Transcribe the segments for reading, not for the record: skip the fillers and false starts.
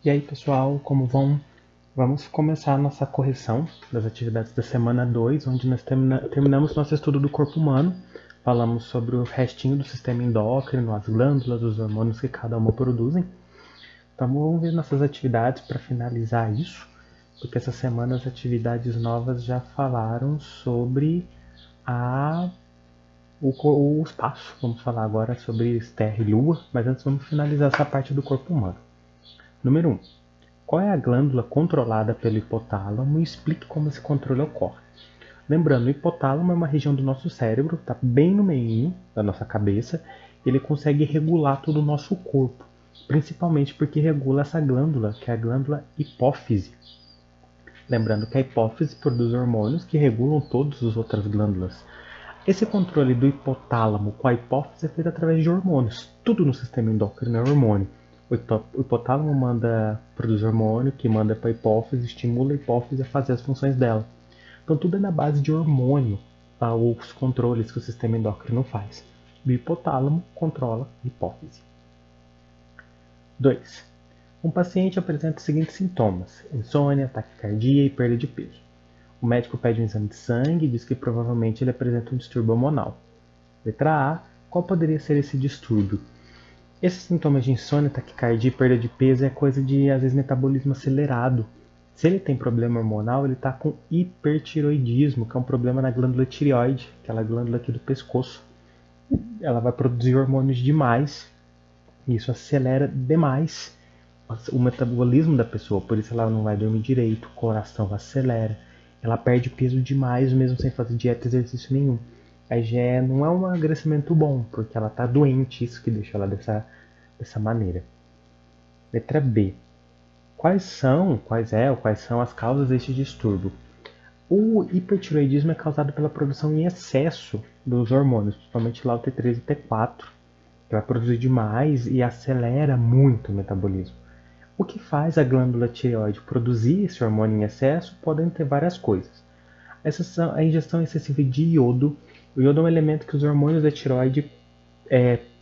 E aí pessoal, como vão? Vamos começar a nossa correção das atividades da semana 2, onde nós terminamos nosso estudo do corpo humano. Falamos sobre o restinho do sistema endócrino, as glândulas, os hormônios que cada uma produzem. Então vamos ver nossas atividades para finalizar isso, porque essa semana as atividades novas já falaram sobre o espaço. Vamos falar agora sobre Terra e Lua, mas antes vamos finalizar essa parte do corpo humano. Número 1. Qual é a glândula controlada pelo hipotálamo e explique como esse controle ocorre. Lembrando, o hipotálamo é uma região do nosso cérebro, está bem no meio da nossa cabeça, ele consegue regular todo o nosso corpo, principalmente porque regula essa glândula, que é a glândula hipófise. Lembrando que a hipófise produz hormônios que regulam todas as outras glândulas. Esse controle do hipotálamo com a hipófise é feito através de hormônios. Tudo no sistema endócrino é hormônio. O hipotálamo produz hormônio, que manda para a hipófise, estimula a hipófise a fazer as funções dela. Então tudo é na base de hormônio, os controles que o sistema endócrino faz. O hipotálamo controla a hipófise. 2. Um paciente apresenta os seguintes sintomas: insônia, taquicardia e perda de peso. O médico pede um exame de sangue e diz que provavelmente ele apresenta um distúrbio hormonal. Letra A. Qual poderia ser esse distúrbio? Esses sintomas de insônia, taquicardia e perda de peso é coisa de, às vezes, metabolismo acelerado. Se ele tem problema hormonal, ele está com hipertiroidismo, que é um problema na glândula tireoide, aquela glândula aqui do pescoço. Ela vai produzir hormônios demais, e isso acelera demais o metabolismo da pessoa, por isso ela não vai dormir direito, o coração acelera, ela perde peso demais mesmo sem fazer dieta e exercício nenhum. Aí já não é um emagrecimento bom, porque ela está doente, isso que deixa ela dessa maneira. Letra B. Quais são as causas deste distúrbio? O hipertiroidismo é causado pela produção em excesso dos hormônios, principalmente lá o T3 e T4, que vai produzir demais e acelera muito o metabolismo. O que faz a glândula tireoide produzir esse hormônio em excesso podem ter várias coisas. A ingestão excessiva de iodo. O iodo é um elemento que os hormônios da tireoide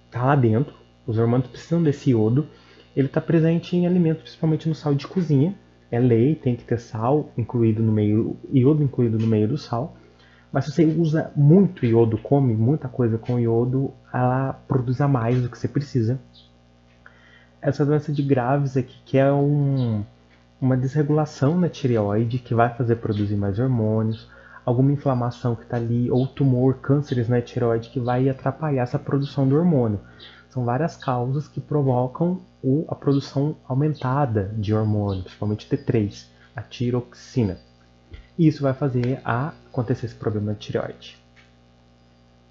tá lá dentro. Os hormônios precisam desse iodo. Ele está presente em alimentos, principalmente no sal de cozinha. É lei, tem que ter sal incluído no meio, iodo incluído no meio do sal. Mas se você usa muito iodo, come muita coisa com iodo, ela produz a mais do que você precisa. Essa doença de Graves aqui, que é uma desregulação na tireoide, que vai fazer produzir mais hormônios, alguma inflamação que está ali, ou tumor, cânceres na tireoide, que vai atrapalhar essa produção do hormônio. São várias causas que provocam a produção aumentada de hormônio, principalmente T3, a tiroxina. E isso vai fazer acontecer esse problema de tireoide.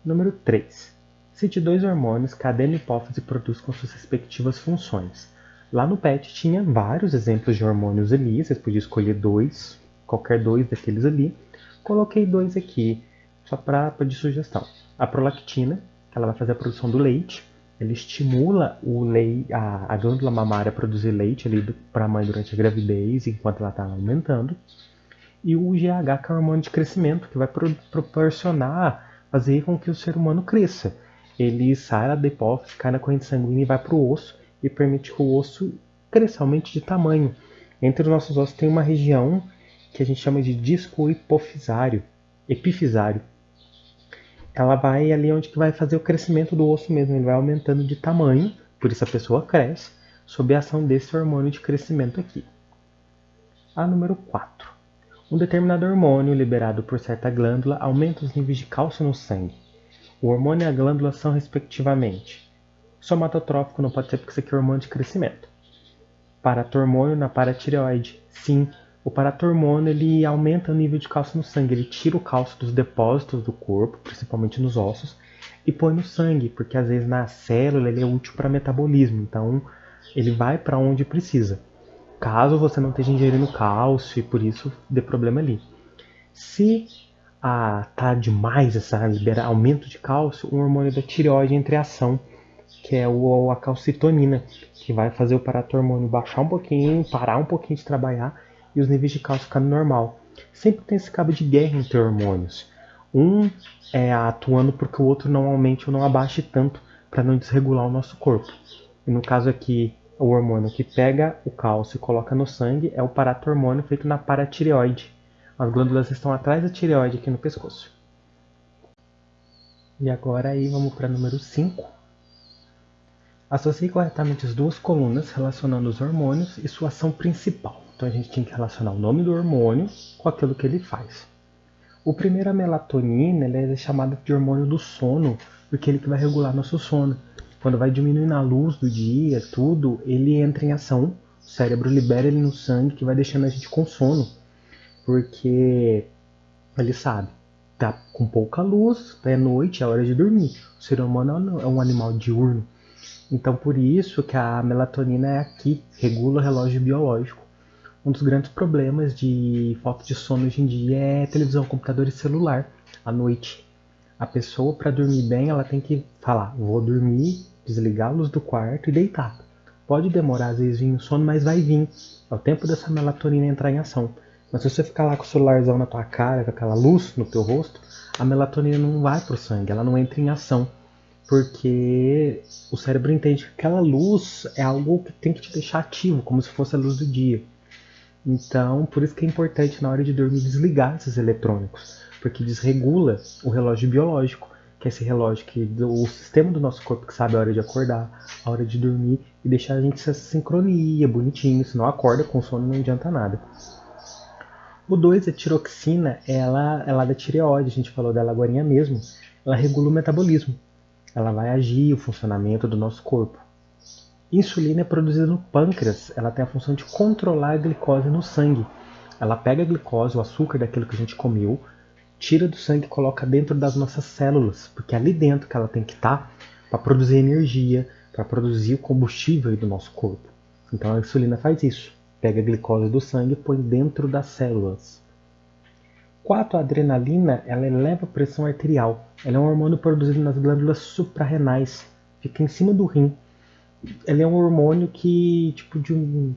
Número 3. Cite 2 hormônios que a adeno-hipófise produz com suas respectivas funções. Lá no PET tinha vários exemplos de hormônios ali, vocês podiam escolher 2, qualquer 2 daqueles ali. Coloquei 2 aqui, só de sugestão. A prolactina, que ela vai fazer a produção do leite, ela estimula a glândula mamária a produzir leite para a mãe durante a gravidez, enquanto ela está aumentando. E o GH, que é o hormônio de crescimento, que vai fazer com que o ser humano cresça. Ele sai da hipófise, cai na corrente sanguínea e vai para o osso e permite que o osso cresça, aumente de tamanho. Entre os nossos ossos tem uma região que a gente chama de disco epifisário. Ela vai ali onde que vai fazer o crescimento do osso mesmo, ele vai aumentando de tamanho, por isso a pessoa cresce, sob a ação desse hormônio de crescimento aqui. A número 4. Um determinado hormônio liberado por certa glândula aumenta os níveis de cálcio no sangue. O hormônio e a glândula são, respectivamente, somatotrófico, não pode ser porque isso aqui é hormônio de crescimento. Paratormônio na paratireoide, sim. O paratormônio ele aumenta o nível de cálcio no sangue, ele tira o cálcio dos depósitos do corpo, principalmente nos ossos, e põe no sangue, porque às vezes na célula ele é útil para metabolismo, então ele vai para onde precisa. Caso você não esteja ingerindo cálcio e por isso dê problema ali. Se tá demais aumento de cálcio, um hormônio da tireoide entra em ação, que é a calcitonina, que vai fazer o paratormônio baixar um pouquinho, parar um pouquinho de trabalhar e os níveis de cálcio ficando normal. Sempre tem esse cabo de guerra entre hormônios. Um atuando porque o outro não aumente ou não abaixe tanto para não desregular o nosso corpo. E no caso aqui, o hormônio que pega o cálcio e coloca no sangue é o paratormônio feito na paratireoide. As glândulas estão atrás da tireoide aqui no pescoço. E agora aí vamos para número 5. Associe corretamente as duas colunas relacionando os hormônios e sua ação principal. Então a gente tem que relacionar o nome do hormônio com aquilo que ele faz. O primeiro, a melatonina, ela é chamada de hormônio do sono, porque ele que vai regular nosso sono. Quando vai diminuindo a luz do dia, tudo, ele entra em ação, o cérebro libera ele no sangue, que vai deixando a gente com sono, porque ele sabe, tá com pouca luz, é noite, é hora de dormir. O ser humano é um animal diurno, então por isso que a melatonina é aqui, regula o relógio biológico. Um dos grandes problemas de falta de sono hoje em dia é televisão, computador e celular à noite. A pessoa, para dormir bem, ela tem que falar, vou dormir, desligar a luz do quarto e deitar. Pode demorar, às vezes, vir o sono, mas vai vir. É o tempo dessa melatonina entrar em ação. Mas se você ficar lá com o celularzão na tua cara, com aquela luz no teu rosto, a melatonina não vai pro sangue, ela não entra em ação. Porque o cérebro entende que aquela luz é algo que tem que te deixar ativo, como se fosse a luz do dia. Então, por isso que é importante na hora de dormir desligar esses eletrônicos, porque desregula o relógio biológico, que é esse relógio o sistema do nosso corpo que sabe a hora de acordar, a hora de dormir e deixar a gente essa sincronia, bonitinho, senão acorda com sono e não adianta nada. O 2, a tiroxina, ela é lá da tireoide, a gente falou dela agora mesmo, ela regula o metabolismo, ela vai agir o funcionamento do nosso corpo. Insulina é produzida no pâncreas, ela tem a função de controlar a glicose no sangue. Ela pega a glicose, o açúcar daquilo que a gente comeu, tira do sangue e coloca dentro das nossas células, porque é ali dentro que ela tem que estar para produzir energia, para produzir o combustível do nosso corpo. Então a insulina faz isso, pega a glicose do sangue e põe dentro das células. 4. A adrenalina, ela eleva a pressão arterial. Ela é um hormônio produzido nas glândulas suprarrenais, fica em cima do rim. Ele é um hormônio que, tipo de um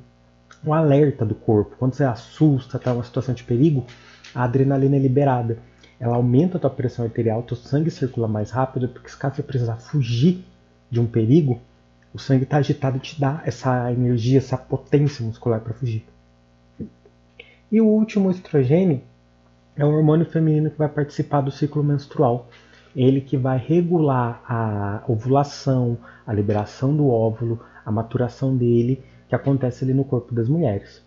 alerta do corpo. Quando você assusta, está em uma situação de perigo, a adrenalina é liberada. Ela aumenta a tua pressão arterial, teu sangue circula mais rápido, porque se caso você precisar fugir de um perigo, o sangue está agitado e te dá essa energia, essa potência muscular para fugir. E o último, o estrogênio, é um hormônio feminino que vai participar do ciclo menstrual. Ele que vai regular a ovulação, a liberação do óvulo, a maturação dele, que acontece ali no corpo das mulheres.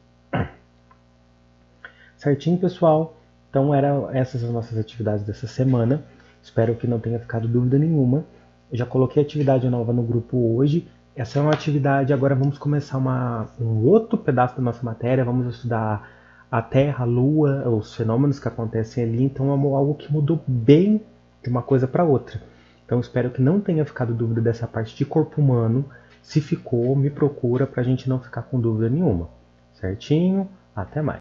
Certinho, pessoal? Então eram essas as nossas atividades dessa semana. Espero que não tenha ficado dúvida nenhuma. Eu já coloquei atividade nova no grupo hoje. Essa é uma atividade, agora vamos começar um outro pedaço da nossa matéria. Vamos estudar a Terra, a Lua, os fenômenos que acontecem ali. Então é algo que mudou bem de uma coisa para outra. Então espero que não tenha ficado dúvida dessa parte de corpo humano. Se ficou, me procura para a gente não ficar com dúvida nenhuma. Certinho? Até mais.